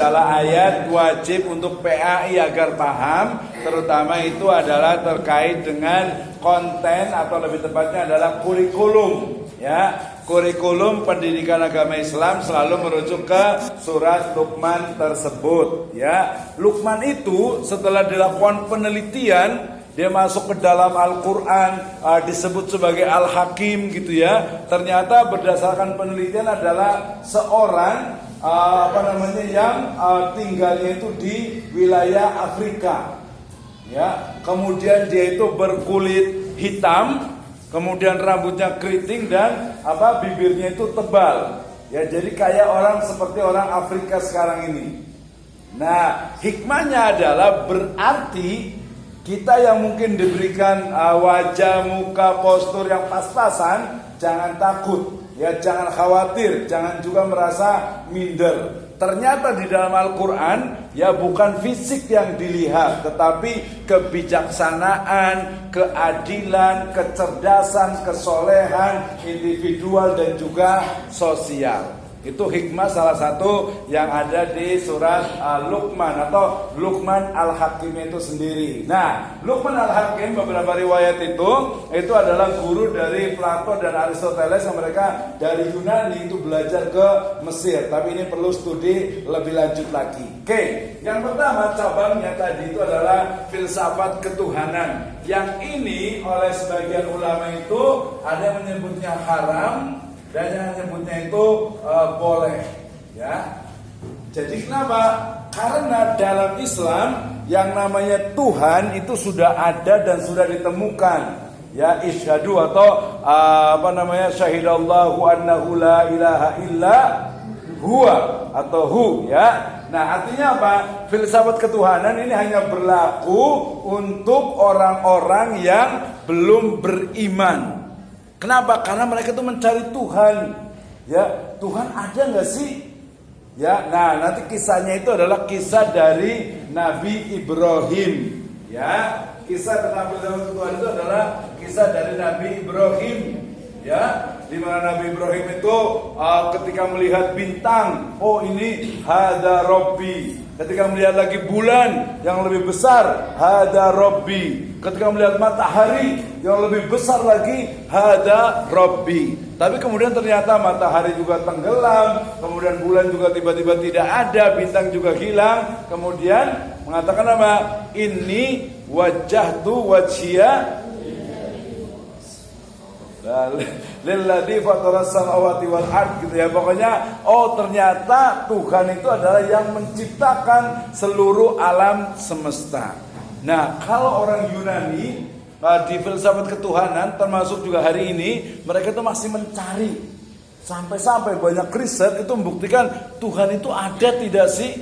adalah ayat wajib untuk PAI agar paham, terutama itu adalah terkait dengan konten atau lebih tepatnya adalah kurikulum, ya. Kurikulum pendidikan agama Islam selalu merujuk ke surat Luqman tersebut, ya. Luqman itu setelah dilakukan penelitian, dia masuk ke dalam Al-Quran, disebut sebagai Al-Hakim gitu ya. Ternyata berdasarkan penelitian adalah seorang yang tinggalnya itu di wilayah Afrika, ya. Kemudian dia itu berkulit hitam, kemudian rambutnya keriting dan bibirnya itu tebal, ya. Jadi kayak orang seperti orang Afrika sekarang ini. Nah, hikmahnya adalah berarti kita yang mungkin diberikan wajah, muka, postur yang pas-pasan, jangan takut. Ya, jangan khawatir, jangan juga merasa minder. Ternyata di dalam Al-Quran, ya bukan fisik yang dilihat, tetapi kebijaksanaan, keadilan, kecerdasan, kesolehan individual dan juga sosial. Itu hikmah salah satu yang ada di surat Luqman atau Luqman Al-Hakim itu sendiri. Nah, Luqman Al-Hakim beberapa riwayat itu adalah guru dari Plato dan Aristoteles yang mereka dari Yunani itu belajar ke Mesir. Tapi ini perlu studi lebih lanjut lagi. Oke, yang pertama cabangnya tadi itu adalah filsafat ketuhanan. Yang ini oleh sebagian ulama itu ada yang menyebutnya haram dan yang menyebutnya itu boleh, ya. Jadi kenapa? Karena dalam Islam yang namanya Tuhan itu sudah ada dan sudah ditemukan, ya. Isyhadu atau syahidallahu annahu la ilaha illa huwa atau hu, ya. Nah, artinya apa? Filsafat ketuhanan ini hanya berlaku untuk orang-orang yang belum beriman. Kenapa? Karena mereka itu mencari Tuhan. Ya, Tuhan ada nggak sih? Ya, nah nanti kisahnya itu adalah kisah dari Nabi Ibrahim. Ya, kisah tentang filsafat Tuhan itu adalah kisah dari Nabi Ibrahim. Ya, di mana Nabi Ibrahim itu ketika melihat bintang, oh ini hada Robbi. Ketika melihat lagi bulan yang lebih besar, hada Robbi. Ketika melihat matahari yang lebih besar lagi, hada Robbi. Tapi kemudian ternyata matahari juga tenggelam, kemudian bulan juga tiba-tiba tidak ada, bintang juga hilang. Kemudian mengatakan apa? Ini wajjahtu wajhiya lilladzi fataras samawati wal ard, gitu ya. Pokoknya ternyata Tuhan itu adalah yang menciptakan seluruh alam semesta. Nah, kalau orang Yunani di filsafat ketuhanan termasuk juga hari ini, mereka itu masih mencari. Sampai-sampai banyak riset itu membuktikan Tuhan itu ada tidak sih?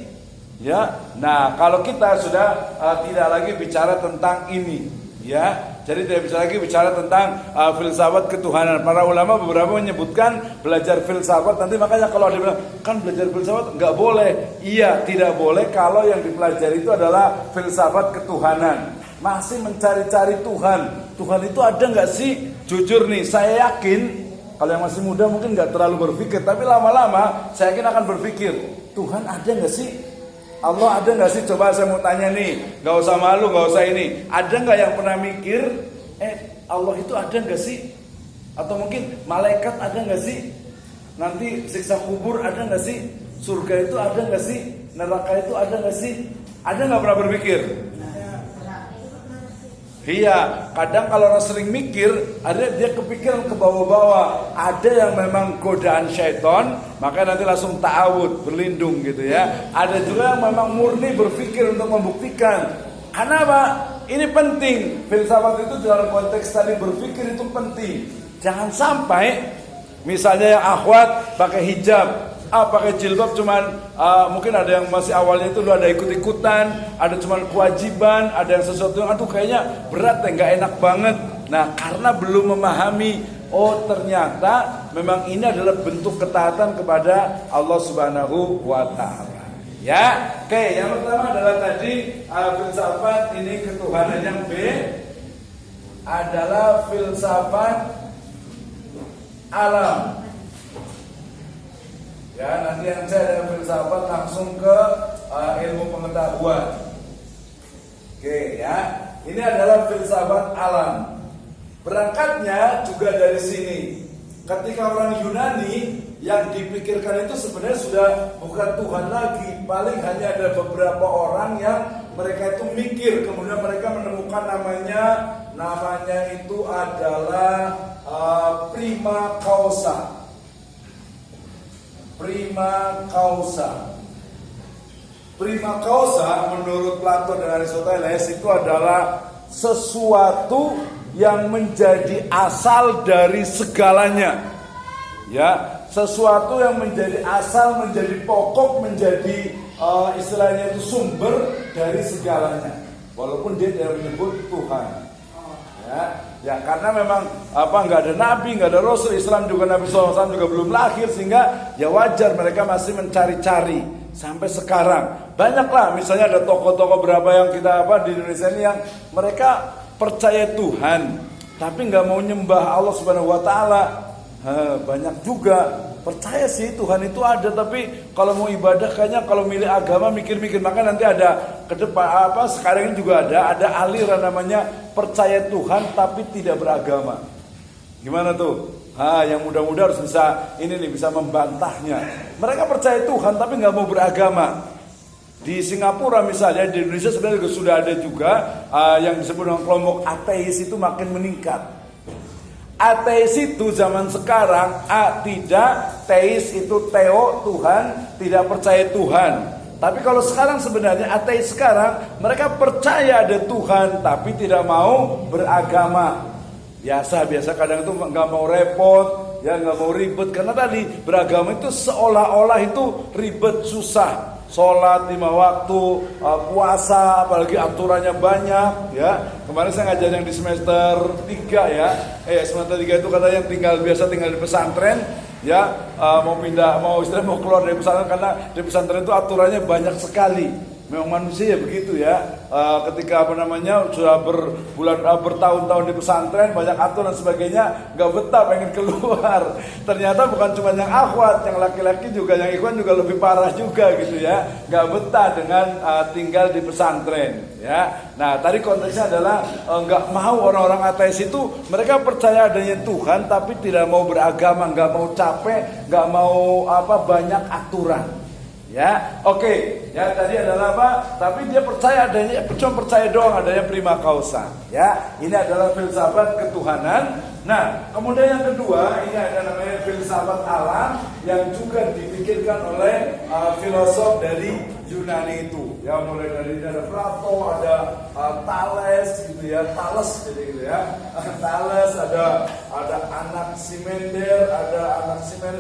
Ya. Nah, kalau kita sudah tidak lagi bicara tentang ini, ya. Jadi tidak bisa lagi bicara tentang filsafat ketuhanan. Para ulama beberapa menyebutkan belajar filsafat. Nanti makanya kalau ada bilang, kan belajar filsafat nggak boleh. Iya, tidak boleh kalau yang dipelajari itu adalah filsafat ketuhanan. Masih mencari-cari Tuhan. Tuhan itu ada nggak sih? Jujur nih, saya yakin kalau yang masih muda mungkin nggak terlalu berpikir. Tapi lama-lama saya yakin akan berpikir, Tuhan ada nggak sih? Allah ada nggak sih? Coba saya mau tanya nih, nggak usah malu, nggak usah ini. Ada nggak yang pernah mikir, Allah itu ada nggak sih? Atau mungkin malaikat ada nggak sih? Nanti siksa kubur ada nggak sih? Surga itu ada nggak sih? Neraka itu ada nggak sih? Ada nggak pernah berpikir? Iya, kadang kalau orang sering mikir, ada dia kepikiran ke bawah-bawah. Ada yang memang godaan syaitan, maka nanti langsung ta'awud, berlindung gitu ya. Ada juga yang memang murni berpikir untuk membuktikan. Karena apa? Ini penting. Filsafat itu dalam konteks tadi berpikir itu penting. Jangan sampai misalnya yang akhwat pakai hijab, pakai jilbab cuman mungkin ada yang masih awalnya itu ada ikut-ikutan, ada cuman kewajiban, ada yang sesuatu yang kayaknya berat ya, nggak enak banget. Nah, karena belum memahami, ternyata memang ini adalah bentuk ketaatan kepada Allah Subhanahu wa taala. Ya, oke, yang pertama adalah tadi filsafat ini ketuhanan. Yang B adalah filsafat alam. Ya, nanti yang saya ada filsafat langsung ke pengetahuan. Oke ya, ini adalah filsafat alam. Berangkatnya juga dari sini. Ketika orang Yunani yang dipikirkan itu sebenarnya sudah bukan Tuhan lagi, paling hanya ada beberapa orang yang mereka itu mikir, kemudian mereka menemukan namanya itu adalah prima causa. Prima causa. Prima causa menurut Plato dan Aristoteles itu adalah sesuatu yang menjadi asal dari segalanya. Ya, sesuatu yang menjadi asal, menjadi pokok, menjadi istilahnya itu sumber dari segalanya. Walaupun dia tidak menyebut Tuhan. Ya, karena memang nggak ada nabi, nggak ada rasul, Islam juga Nabi SAW juga belum lahir, sehingga ya wajar mereka masih mencari-cari sampai sekarang. Banyaklah, misalnya ada tokoh-tokoh berapa yang kita di Indonesia ini yang mereka percaya Tuhan, tapi nggak mau nyembah Allah Subhanahu Wa Taala. Banyak juga percaya sih Tuhan itu ada, tapi kalau mau ibadah kayaknya kalau milih agama mikir-mikir. Maka nanti ada ke depan sekarang ini juga ada aliran namanya percaya Tuhan tapi tidak beragama. Gimana tuh? Yang muda-muda harus bisa membantahnya. Mereka percaya Tuhan tapi nggak mau beragama. Di Singapura misalnya, di Indonesia sebenarnya sudah ada juga yang disebut dengan kelompok ateis itu makin meningkat. Ateis itu zaman sekarang tidak, teis itu teo Tuhan, tidak percaya Tuhan. Tapi kalau sekarang sebenarnya ateis sekarang mereka percaya ada Tuhan tapi tidak mau beragama. Biasa kadang itu nggak mau repot, ya nggak mau ribet, karena tadi beragama itu seolah-olah itu ribet, susah. Sholat 5 waktu, puasa, apalagi aturannya banyak, ya. Kemarin saya ngajar yang di semester 3 ya. Semester 3 itu katanya tinggal di pesantren, ya. Mau keluar dari pesantren karena di pesantren itu aturannya banyak sekali. Memang manusia ya begitu ya. Ketika sudah bertahun-tahun di pesantren, banyak aturan dan sebagainya, nggak betah, pengen keluar. Ternyata bukan cuma yang akhwat, yang laki-laki juga, yang ikhwan juga lebih parah juga gitu ya. Nggak betah dengan tinggal di pesantren ya. Nah tadi konteksnya adalah nggak mau orang-orang ateis itu, mereka percaya adanya Tuhan tapi tidak mau beragama, nggak mau capek, nggak mau banyak aturan. Ya, oke. Ya, tadi adalah apa? Tapi dia percaya cuma percaya doang adanya prima causa. Ya, ini adalah filsafat ketuhanan. Nah, kemudian yang kedua, ini ada namanya filsafat alam yang juga dipikirkan oleh filosof dari Yunani itu. Ya, mulai dari ada Plato, ada Thales gitu ya, Thales gitu ya. Thales, ada Anaximenes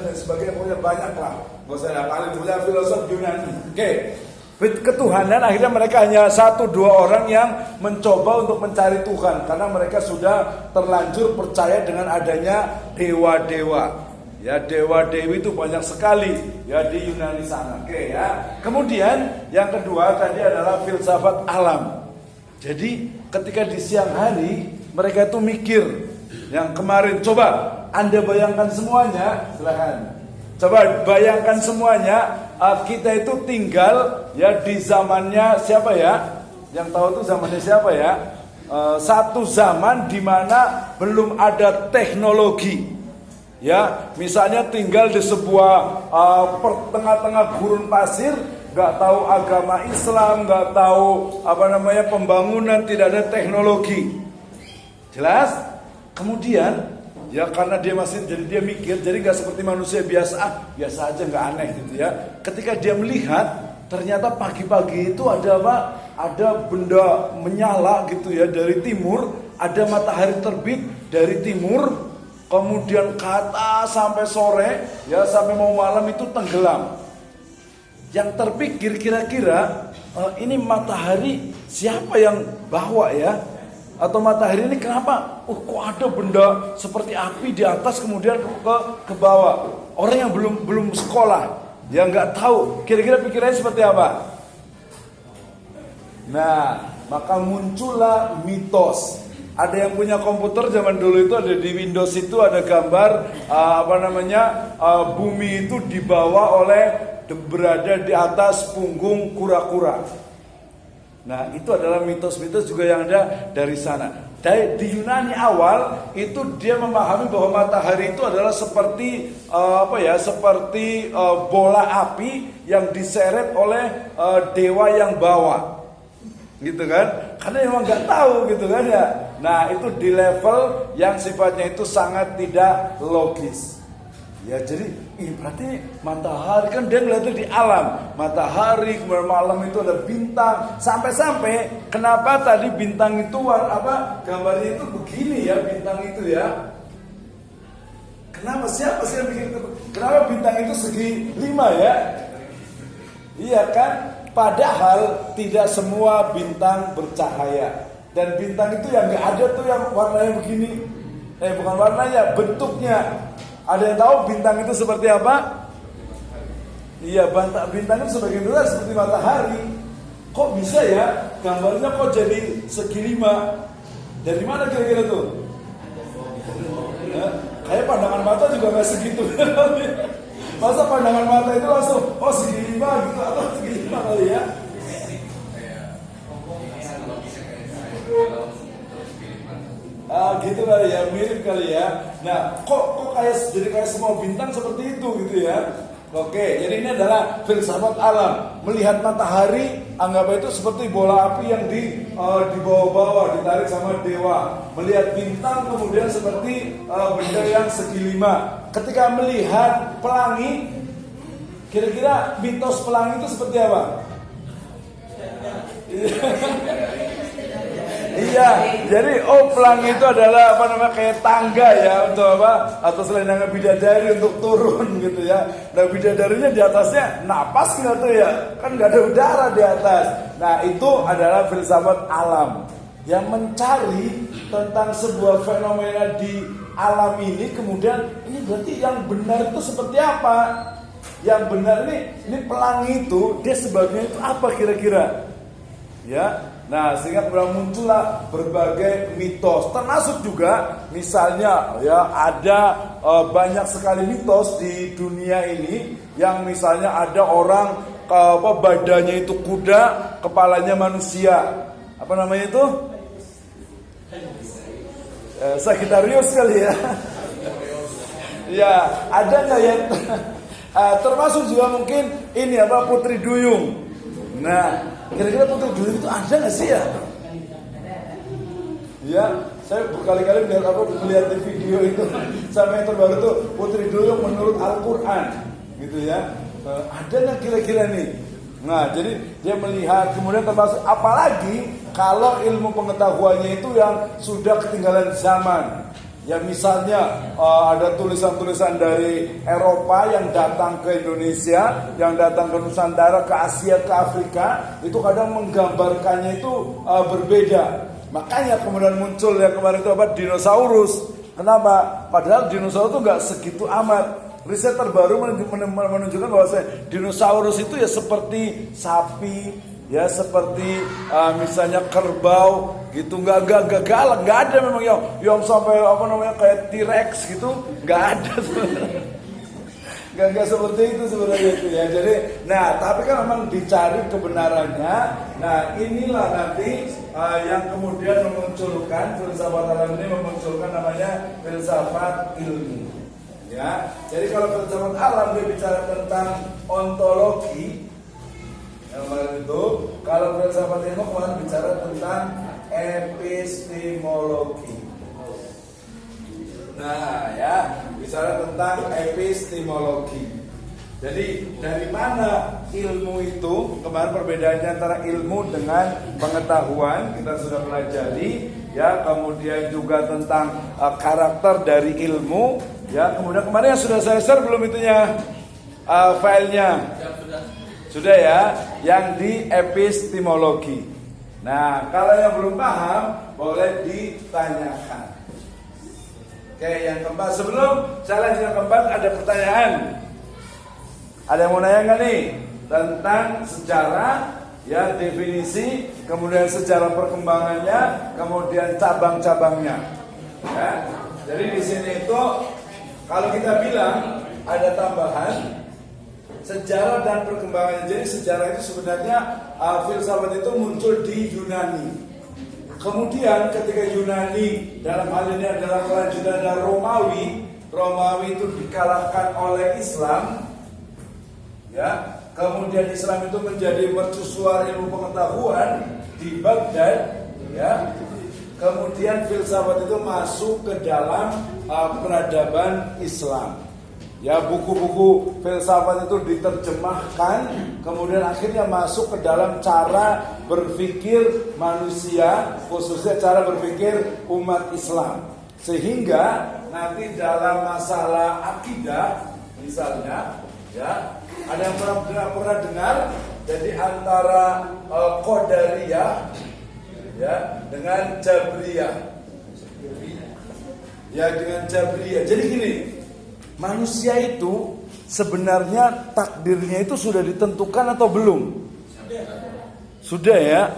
dan sebagainya, pokoknya banyak lah. Gak usah paling punya filosof Yunani. Oke. Ketuhanan akhirnya mereka hanya 1-2 orang yang mencoba untuk mencari Tuhan karena mereka sudah terlanjur percaya dengan adanya dewa-dewa. Ya, dewa-dewi itu banyak sekali ya di Yunani sana. Oke ya. Kemudian yang kedua tadi adalah filsafat alam. Jadi ketika di siang hari mereka itu mikir. Yang kemarin coba Anda bayangkan semuanya, silakan. Coba bayangkan semuanya, kita itu tinggal ya di zamannya siapa ya? Yang tahu tuh zamannya siapa ya? Satu zaman di mana belum ada teknologi. Ya, misalnya tinggal di sebuah tengah-tengah gurun pasir, nggak tahu agama Islam, nggak tahu pembangunan, tidak ada teknologi. Jelas? Kemudian ya karena dia mikir, jadi nggak seperti manusia biasa aja, nggak aneh gitu ya. Ketika dia melihat, ternyata pagi-pagi itu ada benda menyala gitu ya dari timur, ada matahari terbit dari timur, kemudian ke atas sampai sore, ya sampai mau malam itu tenggelam. Yang terpikir kira-kira ini matahari siapa yang bawa ya? Atau matahari ini kenapa? Kok ada benda seperti api di atas kemudian ke bawah. Orang yang belum sekolah, yang nggak tahu, kira-kira pikirannya seperti apa? Nah, maka muncullah mitos. Ada yang punya komputer zaman dulu itu, ada di Windows itu ada gambar bumi itu dibawa berada di atas punggung kura-kura. Nah, itu adalah mitos-mitos juga yang ada dari sana. Di Yunani awal itu dia memahami bahwa matahari itu adalah seperti seperti bola api yang diseret oleh dewa yang bawa, gitu kan? Karena memang nggak tahu, gitu kan ya. Nah, itu di level yang sifatnya itu sangat tidak logis. Ya, jadi berarti matahari kan dia ngeliatnya di alam. Matahari, kemudian malam itu ada bintang. Sampai-sampai kenapa tadi bintang itu gambarnya itu begini ya, bintang itu ya. Kenapa, siapa sih yang bikin itu? Kenapa bintang itu segi 5 ya? Iya kan? Padahal tidak semua bintang bercahaya. Dan bintang itu yang gak ada tuh yang warnanya begini. Bukan warnanya, bentuknya. Ada yang tahu bintang itu seperti apa? Iya, bintang itu sebagian besar seperti matahari. Kok bisa ya? Gambarnya kok jadi segi 5? Dari mana kira-kira tuh? Kayak pandangan mata juga nggak segitu. Masa pandangan mata itu langsung segi 5 gitu atau segi 5 kali ya? Gitu kali ya, mirip kali ya. Nah, kok kayak semua bintang seperti itu gitu ya. Oke, jadi ini adalah filsafat alam. Melihat matahari, anggap itu seperti bola api yang dibawa-bawa, ditarik sama dewa. Melihat bintang kemudian seperti benda yang segi 5. Ketika melihat pelangi, kira-kira mitos pelangi itu seperti apa? Iya, jadi pelangi itu adalah kayak tangga ya untuk atau selendang bidadari untuk turun gitu ya. Nah, bidadarinya di atasnya napas nggak tuh ya? Kan nggak ada udara di atas. Nah, itu adalah filsafat alam yang mencari tentang sebuah fenomena di alam ini. Kemudian ini berarti yang benar itu seperti apa? Yang benar ini pelangi itu dia sebabnya itu apa kira-kira? Ya. Nah, sehingga kemudian muncullah berbagai mitos, termasuk juga misalnya ya ada banyak sekali mitos di dunia ini yang misalnya ada orang badannya itu kuda, kepalanya manusia. Apa namanya itu? Sagittarius kali ya. Ya, ada nggak ya? Termasuk juga mungkin ini Putri Duyung. Nah, kira-kira Putri Duyung itu ada nggak sih ya? Ya, saya berkali-kali melihat di video itu. Sampai yang terbaru itu Putri Duyung menurut Al-Quran, gitu ya. Ada nggak kira-kira nih? Nah, jadi dia melihat, kemudian termasuk apalagi kalau ilmu pengetahuannya itu yang sudah ketinggalan zaman. Ya misalnya ada tulisan-tulisan dari Eropa yang datang ke Indonesia, yang datang ke Nusantara, ke Asia, ke Afrika, itu kadang menggambarkannya itu berbeda. Makanya kemudian muncul yang kemarin itu dinosaurus. Kenapa? Padahal dinosaurus itu nggak segitu amat. Riset terbaru menunjukkan bahwa dinosaurus itu ya seperti sapi, ya seperti misalnya kerbau gitu, nggak galak, nggak ada memang yang sampai kayak T-Rex gitu, nggak ada sebenarnya. Nggak seperti itu sebenarnya itu ya. Jadi, nah tapi kan memang dicari kebenarannya. Nah inilah nanti yang kemudian memunculkan filsafat alam ini, memunculkan namanya filsafat ilmu. Ya, jadi kalau filsafat alam dia bicara tentang ontologi. Yang kemarin itu, kalau filsafat ilmu kemarin bicara tentang epistemologi. Nah, ya, bicara tentang epistemologi. Jadi dari mana ilmu itu? Kemarin perbedaannya antara ilmu dengan pengetahuan kita sudah pelajari, ya. Kemudian juga tentang karakter dari ilmu, ya. Kemudian kemarin yang sudah saya share belum itunya filenya? Sudah ya, yang di epistemologi. Nah, kalau yang belum paham boleh ditanyakan. Oke, yang keempat, sebelum saya lanjut yang keempat ada pertanyaan. Ada yang mau nanya nggak nih tentang sejarah, ya definisi, kemudian sejarah perkembangannya, kemudian cabang-cabangnya. Ya, jadi di sini itu kalau kita bilang ada tambahan sejarah dan perkembangannya. Jadi sejarah itu sebenarnya filsafat itu muncul di Yunani. Kemudian ketika Yunani dalam hal ini adalah kelanjutan dari Romawi itu dikalahkan oleh Islam, ya. Kemudian Islam itu menjadi mercusuar ilmu pengetahuan di Baghdad, ya. Kemudian filsafat itu masuk ke dalam peradaban Islam. Ya, buku-buku filsafat itu diterjemahkan, kemudian akhirnya masuk ke dalam cara berpikir manusia, khususnya cara berpikir umat Islam. Sehingga nanti dalam masalah akidah, misalnya, ya, ada yang pernah dengar, jadi antara Qadariyah, ya, dengan Jabriyah, ya, dengan Jabriyah. Jadi gini. Manusia itu sebenarnya takdirnya itu sudah ditentukan atau belum? Sudah ya.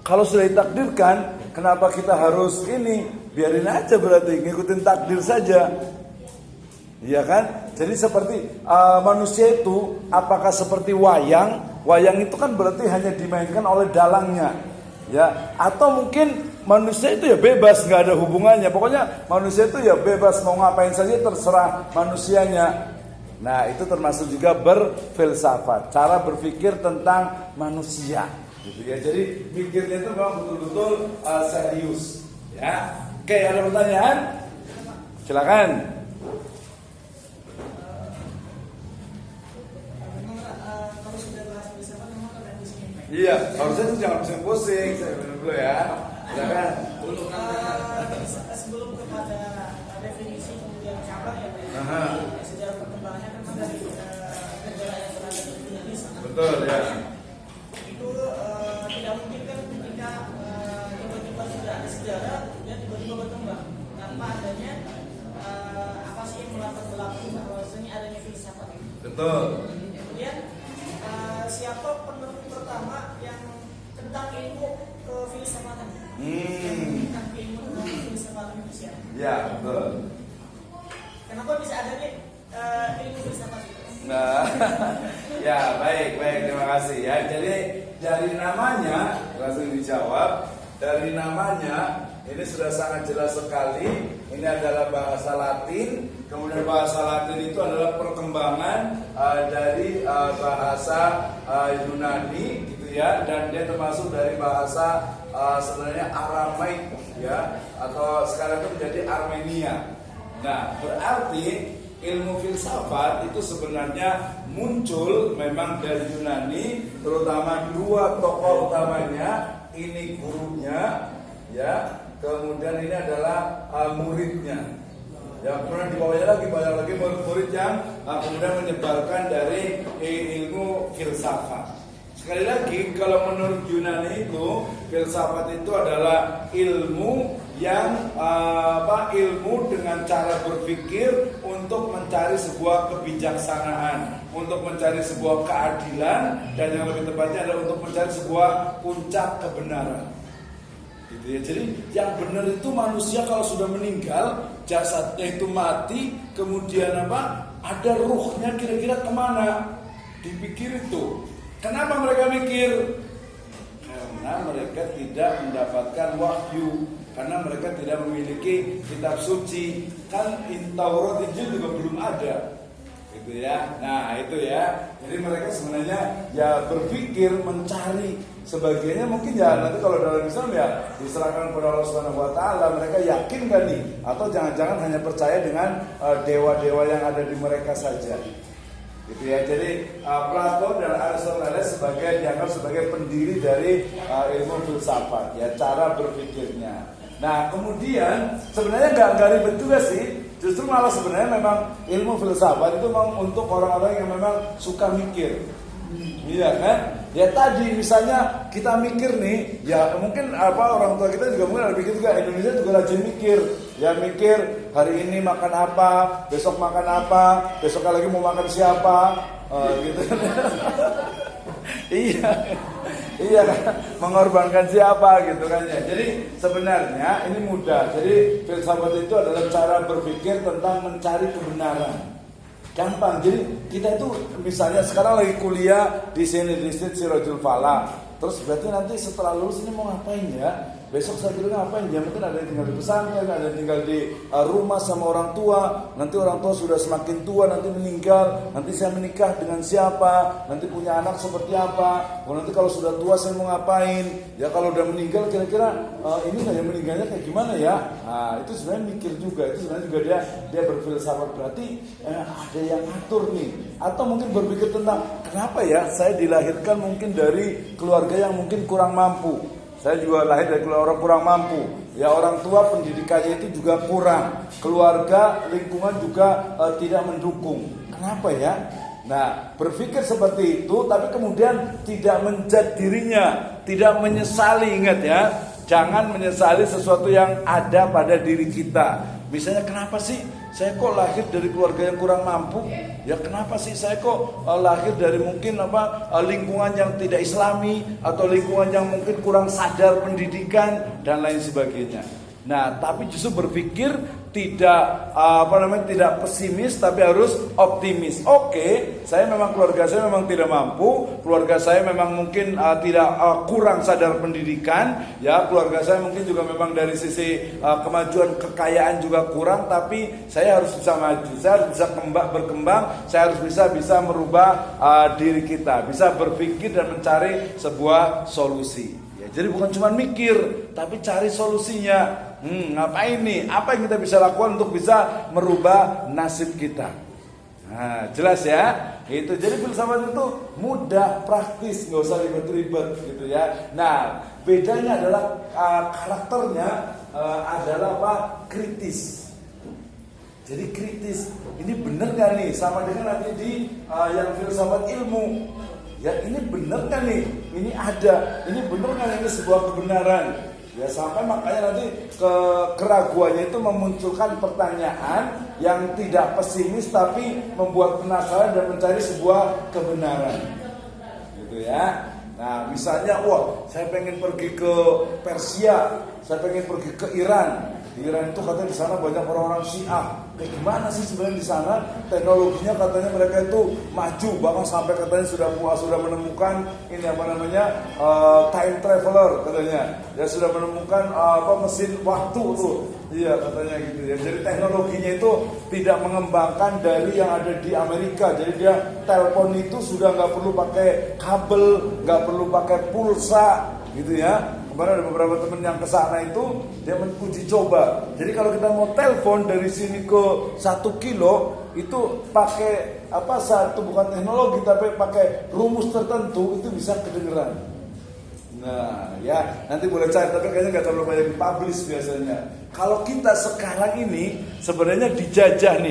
Kalau sudah ditakdirkan, kenapa kita harus ini? Biarin aja berarti, ngikutin takdir saja. Iya kan? Jadi seperti manusia itu apakah seperti wayang? Wayang itu kan berarti hanya dimainkan oleh dalangnya. Ya, atau mungkin manusia itu ya bebas, nggak ada hubungannya. Pokoknya manusia itu ya bebas, mau ngapain saja terserah manusianya. Nah, itu termasuk juga berfilsafat, cara berpikir tentang manusia, gitu ya. Jadi pikirnya itu memang betul-betul serius. Ya, oke, ada pertanyaan? Silakan. Iya, harusnya itu jangan pusing-pusing. Saya benar dulu ya. Silakan. Sebelum kepada definisi kemudian cabang ya, sejarah perkembangannya kan dari negara yang berada di Indonesia. Betul ya. Itu tidak mungkin kan ketika tiba-tiba sudah ada sejarah, kemudian tiba-tiba berkembang tanpa adanya apa sih yang melatar belakang bahwasanya adanya filsafat. Betul. Kemudian siapa penerbit pertama yang tentang ilmu kefilsafatan? Tentang ilmu filsafatan itu siapa? Ya, betul. Kenapa bisa adanya ilmu filsafat itu? Nah, ya baik, terima kasih ya. Jadi dari namanya langsung dijawab. Dari namanya ini sudah sangat jelas sekali. Ini adalah bahasa Latin. Kemudian bahasa Latin itu adalah perkembangan dari bahasa Yunani, gitu ya. Dan dia termasuk dari bahasa sebenarnya Aramaik, ya, atau sekarang itu menjadi Armenia. Nah, berarti ilmu filsafat itu sebenarnya muncul memang dari Yunani, terutama dua tokoh utamanya. Ini gurunya, ya, kemudian ini adalah muridnya. Ya, kemudian di bawahnya lagi banyak lagi murid-murid yang kemudian menyebarkan dari ilmu filsafat. Sekali lagi, kalau menurut Yunani itu filsafat itu adalah ilmu yang ilmu dengan cara berpikir untuk mencari sebuah kebijaksanaan, untuk mencari sebuah keadilan, dan yang lebih tepatnya adalah untuk mencari sebuah puncak kebenaran. Gitu ya. Jadi yang benar itu manusia kalau sudah meninggal, jasadnya itu mati, kemudian ada ruhnya kira-kira kemana? Dipikir itu. Kenapa mereka mikir? Karena mereka tidak mendapatkan wahyu, karena mereka tidak memiliki kitab suci. Kan Taurat Injil juga belum ada, gitu ya. Nah itu ya. Jadi mereka sebenarnya ya berpikir mencari sebagainya. Mungkin ya nanti kalau dalam Islam ya diserahkan kepada Allah Subhanahu Wa Taala. Mereka yakin kan nih? Atau jangan-jangan hanya percaya dengan dewa-dewa yang ada di mereka saja. Gitu ya. Jadi Plato dan Aristoteles dianggap sebagai pendiri dari ilmu filsafat, ya, cara berpikirnya. Nah, kemudian sebenarnya nggak ribet juga sih. Justru malah sebenarnya memang ilmu filsafat itu memang untuk orang-orang yang memang suka mikir. Iya kan? Ya tadi misalnya kita mikir nih, ya mungkin orang tua kita juga mungkin ada pikir juga, Indonesia juga rajin mikir. Ya mikir hari ini makan apa, besok makan apa, besok lagi mau makan siapa, gitu. Iya kan, mengorbankan siapa gitu kan ya. Jadi sebenarnya ini mudah. Jadi filsafat itu adalah cara berpikir tentang mencari kebenaran. Gampang. Jadi kita itu misalnya sekarang lagi kuliah di sini di Sirajul Falah. Terus berarti nanti setelah lulus ini mau ngapain ya? Besok saya kira ngapain ya? Mungkin ada yang tinggal di pesantren, ada yang tinggal di rumah sama orang tua. Nanti orang tua sudah semakin tua, nanti meninggal. Nanti saya menikah dengan siapa? Nanti punya anak seperti apa? Oh, nanti kalau sudah tua saya mau ngapain? Ya kalau udah meninggal kira-kira ini kayak meninggalnya kayak gimana ya? Nah, itu sebenarnya mikir juga. Itu sebenarnya juga dia berfilsafat. Berarti ada yang ngatur nih. Atau mungkin berpikir tentang kenapa ya saya dilahirkan mungkin dari keluarga yang mungkin kurang mampu. Saya juga lahir dari keluarga orang kurang mampu. Ya orang tua pendidikannya itu juga kurang. Keluarga, lingkungan juga tidak mendukung. Kenapa ya? Nah, berpikir seperti itu tapi kemudian tidak menjudge dirinya, tidak menyesali, ingat ya. Jangan menyesali sesuatu yang ada pada diri kita. Misalnya kenapa sih saya kok lahir dari keluarga yang kurang mampu? Ya kenapa sih saya kok lahir dari mungkin lingkungan yang tidak islami atau lingkungan yang mungkin kurang sadar pendidikan dan lain sebagainya. Nah, tapi justru berpikir tidak tidak pesimis tapi harus optimis. Oke, saya memang keluarga saya memang tidak mampu, keluarga saya memang mungkin tidak kurang sadar pendidikan, ya keluarga saya mungkin juga memang dari sisi kemajuan kekayaan juga kurang, tapi saya harus bisa maju, saya harus bisa berkembang, saya harus bisa merubah diri kita, bisa berpikir dan mencari sebuah solusi. Ya, jadi bukan cuma mikir, tapi cari solusinya. Ngapain nih? Apa yang kita bisa lakukan untuk bisa merubah nasib kita? Nah, jelas ya. Itu jadi filsafat itu mudah, praktis, nggak usah ribet-ribet gitu ya. Nah, bedanya adalah karakternya adalah apa? Kritis. Jadi kritis. Ini benar nggak nih? Sama dengan nanti di yang filsafat ilmu. Ya ini benar nggak nih? Ini ada. Ini benar nggak ini sebuah kebenaran? Ya sampai makanya nanti keraguannya itu memunculkan pertanyaan yang tidak pesimis tapi membuat penasaran dan mencari sebuah kebenaran. Gitu ya. Nah, misalnya saya pengen pergi ke Persia, saya pengen pergi ke Iran. Di Iran itu katanya di sana banyak orang-orang Syiah. Kayak gimana sih sebenarnya di sana? Teknologinya katanya mereka itu maju, bahkan sampai katanya sudah menemukan ini time traveler katanya. Ya sudah menemukan mesin waktu tuh. Iya katanya gitu ya. Jadi teknologinya itu tidak mengembangkan dari yang ada di Amerika. Jadi dia telepon itu sudah nggak perlu pakai kabel, nggak perlu pakai pulsa, gitu ya. Kemarin ada beberapa teman yang ke sana itu dia menguji coba. Jadi kalau kita mau telepon dari sini ke 1 kilo itu pakai bukan teknologi tapi pakai rumus tertentu itu bisa kedengeran. Nah, ya nanti boleh cari tapi kayaknya nggak terlalu banyak dipublish biasanya. Kalau kita sekarang ini sebenarnya dijajah nih.